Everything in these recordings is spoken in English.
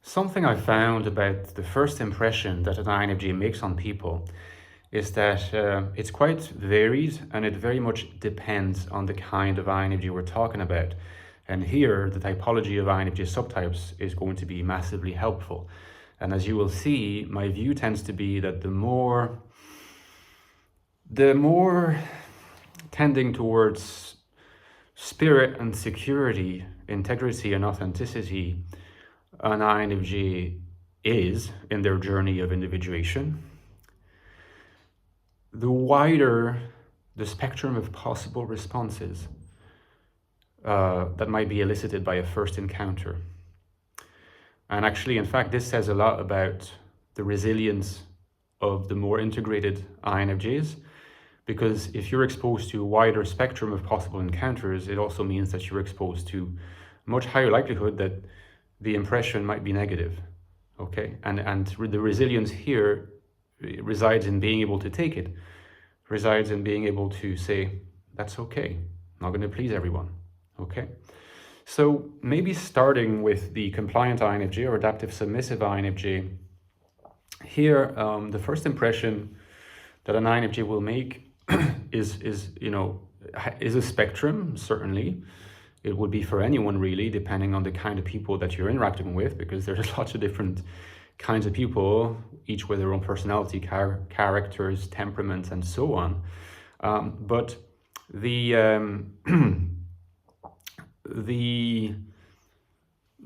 Something I found about the first impression that an INFJ makes on people is that it's quite varied and it very much depends on the kind of INFJ we're talking about. And here, the typology of INFJ subtypes is going to be massively helpful. And as you will see, my view tends to be that the more tending towards spirit and security, integrity and authenticity an INFJ is in their journey of individuation, the wider the spectrum of possible responses that might be elicited by a first encounter. And actually, in fact, this says a lot about the resilience of the more integrated INFJs, because if you're exposed to a wider spectrum of possible encounters, it also means that you're exposed to a much higher likelihood that the impression might be negative, okay? And the resilience here resides in being able to take it, resides in being able to say, that's okay, I'm not going to please everyone, okay? So maybe starting with the compliant INFJ or adaptive submissive INFJ, here the first impression that an INFJ will make is a spectrum, certainly. It would be for anyone really, depending on the kind of people that you're interacting with, because there's lots of different kinds of people, each with their own personality, characters, temperaments, and so on. But the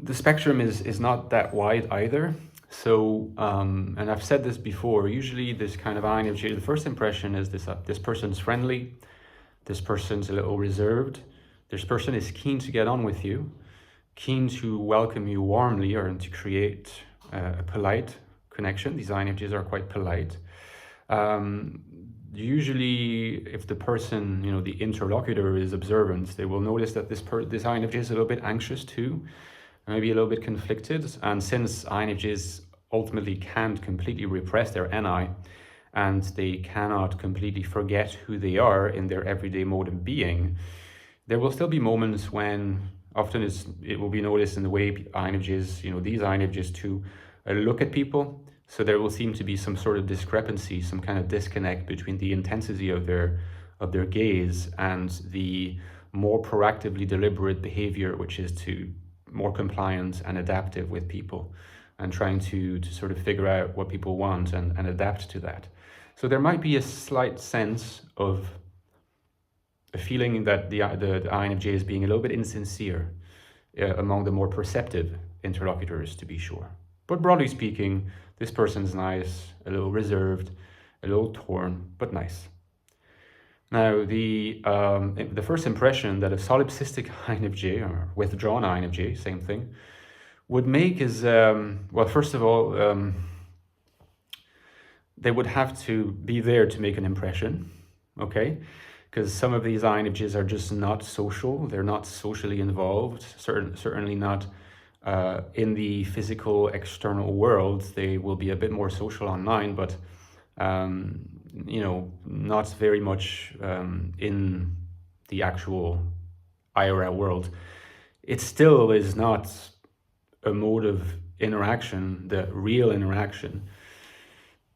the spectrum is not that wide either. So, and I've said this before, usually this kind of INFJ, the first impression is this person's friendly, this person's a little reserved, this person is keen to get on with you, keen to welcome you warmly or to create a polite connection. These INFJs are quite polite. Usually, if the person, the interlocutor is observant, they will notice that this INFJ is a little bit anxious too, maybe a little bit conflicted. And since INFJs ultimately can't completely repress their NI, and they cannot completely forget who they are in their everyday mode of being, there will still be moments when often it will be noticed in the way INFJs, these INFJs to look at people. So there will seem to be some sort of discrepancy, some kind of disconnect between the intensity of their gaze and the more proactively deliberate behavior, which is to more compliant and adaptive with people and trying to sort of figure out what people want and adapt to that. So there might be a slight sense of a feeling that the INFJ is being a little bit insincere among the more perceptive interlocutors, to be sure. But broadly speaking, this person's nice, a little reserved, a little torn, but nice. Now, the first impression that a solipsistic INFJ or withdrawn INFJ, same thing, would make is, well, first of all, they would have to be there to make an impression, okay? Because some of these INFJs are just not social, they're not socially involved, certainly not in the physical external world. They will be a bit more social online, but not very much in the actual IRL world. It still is not a mode of interaction, the real interaction,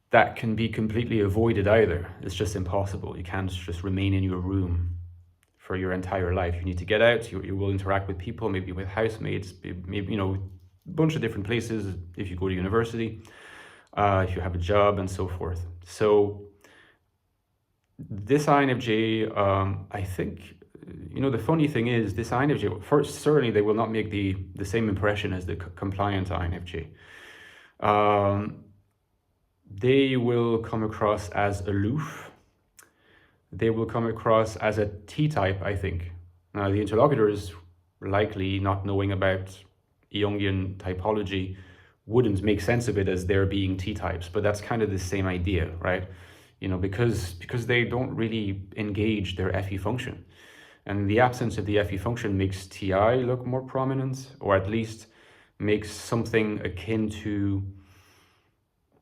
that can be completely avoided either. It's just impossible. You can't just remain in your room for your entire life. You need to get out, you will interact with people, maybe with housemates, maybe, a bunch of different places if you go to university, if you have a job and so forth. So this INFJ, I think, the funny thing is this INFJ, first, certainly they will not make the same impression as the compliant INFJ. They will come across as aloof. They will come across as a T-type, I think. Now, the interlocutors, likely not knowing about Jungian typology, wouldn't make sense of it as there being T-types, but that's kind of the same idea, right? Because they don't really engage their FE function. And the absence of the FE function makes TI look more prominent, or at least makes something akin to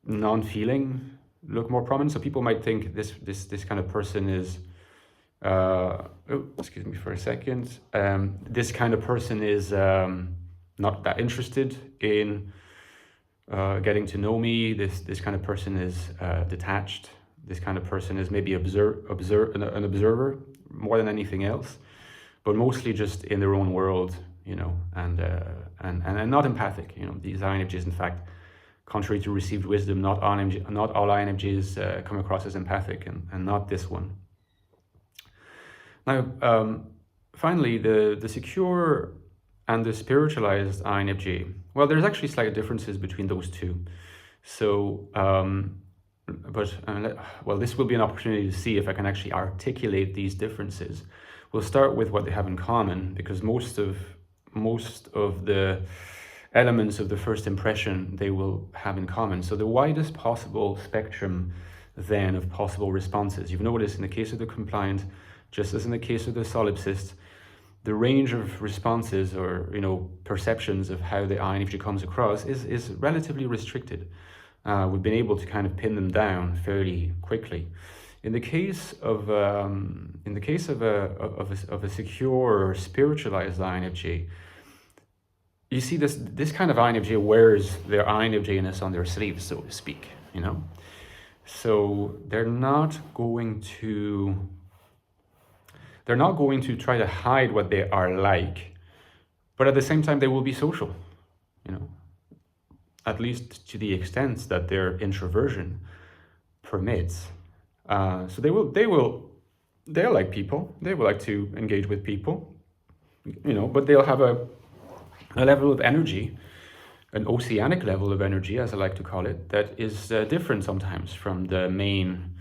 non-feeling look more prominent. So people might think this kind of person is, excuse me for a second. This kind of person is not that interested in getting to know me. This kind of person is detached. This kind of person is maybe an observer more than anything else, but mostly just in their own world, you know, and not empathic. You know, these INFJs, in fact, contrary to received wisdom, not all INFJs come across as empathic, and not this one. Now, finally, the secure and the spiritualized INFJ. Well, there's actually slight differences between those two. So, well, this will be an opportunity to see if I can actually articulate these differences. We'll start with what they have in common, because most of the elements of the first impression they will have in common. So the widest possible spectrum then of possible responses. You've noticed in the case of the compliant, just as in the case of the solipsist, the range of responses or, you know, perceptions of how the INFJ comes across is relatively restricted. We've been able to kind of pin them down fairly quickly. In the case of a secure or spiritualized INFJ, you see this kind of INFJ wears their INFJ-ness on their sleeves, so to speak. You know, so they're not going to try to hide what they are like, but at the same time they will be social. You know, at least to the extent that their introversion permits. So they'll like people. They will like to engage with people, you know, but they'll have a level of energy, an oceanic level of energy, as I like to call it, that is different sometimes from the main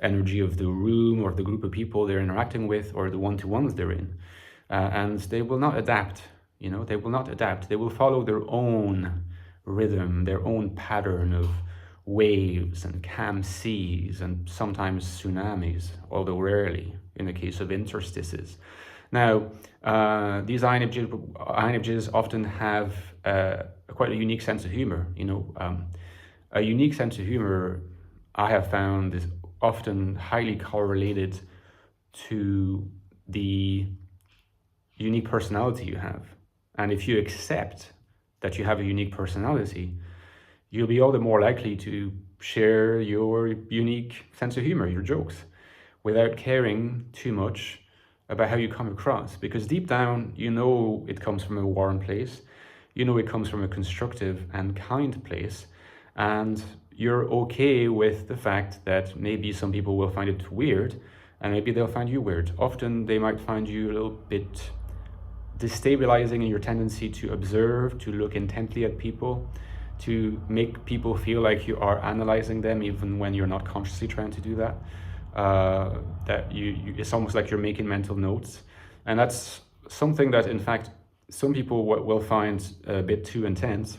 energy of the room or the group of people they're interacting with or the one-to-ones they're in. And they will not adapt, you know, they will not adapt. They will follow their own rhythm, their own pattern of waves and calm seas and sometimes tsunamis, although rarely in the case of interstices. Now, these INFJs often have quite a unique sense of humor. You know, a unique sense of humor, I have found, is often highly correlated to the unique personality you have. And if you accept that you have a unique personality, you'll be all the more likely to share your unique sense of humor, your jokes, without caring too much about how you come across. Because deep down, you know it comes from a warm place, you know it comes from a constructive and kind place, and you're okay with the fact that maybe some people will find it weird, and maybe they'll find you weird. Often they might find you a little bit destabilizing in your tendency to observe, to look intently at people, to make people feel like you are analyzing them even when you're not consciously trying to do that. It's almost like you're making mental notes. And that's something that, in fact, some people will find a bit too intense,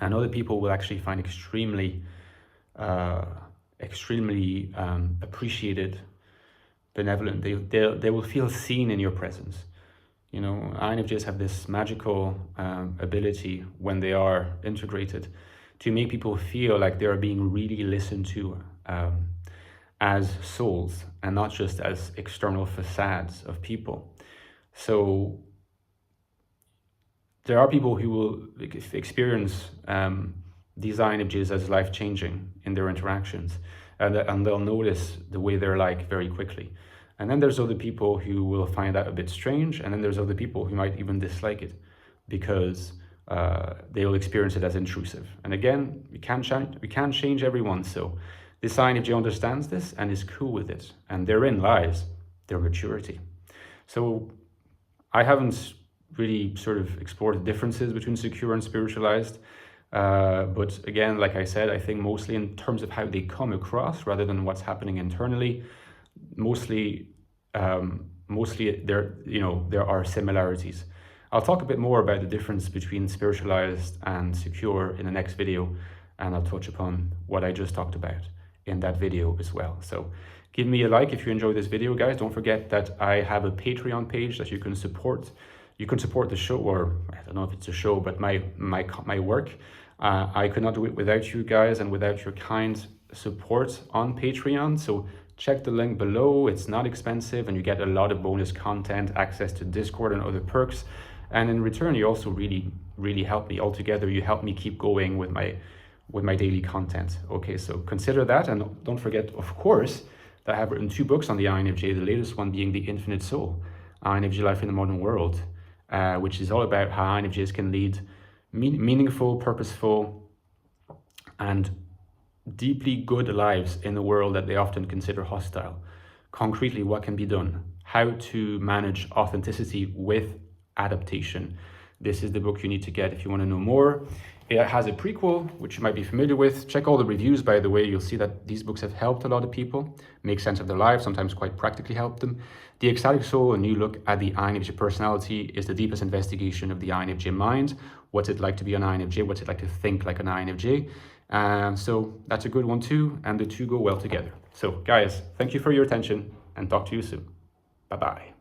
and other people will actually find extremely appreciated, benevolent. They will feel seen in your presence. You know, INFJs have this magical ability when they are integrated to make people feel like they are being really listened to as souls and not just as external facades of people. So there are people who will experience these INFJs as life-changing in their interactions, and they'll notice the way they're like very quickly. And then there's other people who will find that a bit strange, and then there's other people who might even dislike it because they'll experience it as intrusive. And again, we can't change everyone, so this INFJ understands this and is cool with it, and therein lies their maturity. So I haven't really sort of explored the differences between secure and spiritualized, but again, like I said, I think mostly in terms of how they come across rather than what's happening internally. Mostly there are similarities. I'll talk a bit more about the difference between spiritualized and secure in the next video, and I'll touch upon what I just talked about in that video as well. So give me a like if you enjoyed this video, guys. Don't forget that I have a Patreon page that you can support. You can support the show, or I don't know if it's a show, but my work. I could not do it without you guys and without your kind support on Patreon. So check the link below. It's not expensive and you get a lot of bonus content, access to Discord and other perks. And in return, you also really help me. Altogether, you help me keep going with my daily content. Okay, so consider that, and don't forget, of course, that I have written 2 books on the INFJ, the latest one being The Infinite Soul, INFJ Life in the Modern World, which is all about how INFJs can lead meaningful, purposeful, and deeply good lives in a world that they often consider hostile. Concretely, what can be done? How to manage authenticity with adaptation. This is the book you need to get if you want to know more. It has a prequel, which you might be familiar with. Check all the reviews, by the way. You'll see that these books have helped a lot of people make sense of their lives, sometimes quite practically help them. The Ecstatic Soul, a new look at the INFJ personality, is the deepest investigation of the INFJ mind. What's it like to be an INFJ? What's it like to think like an INFJ? So that's a good one too, and the two go well together. So guys, thank you for your attention, and talk to you soon. Bye-bye.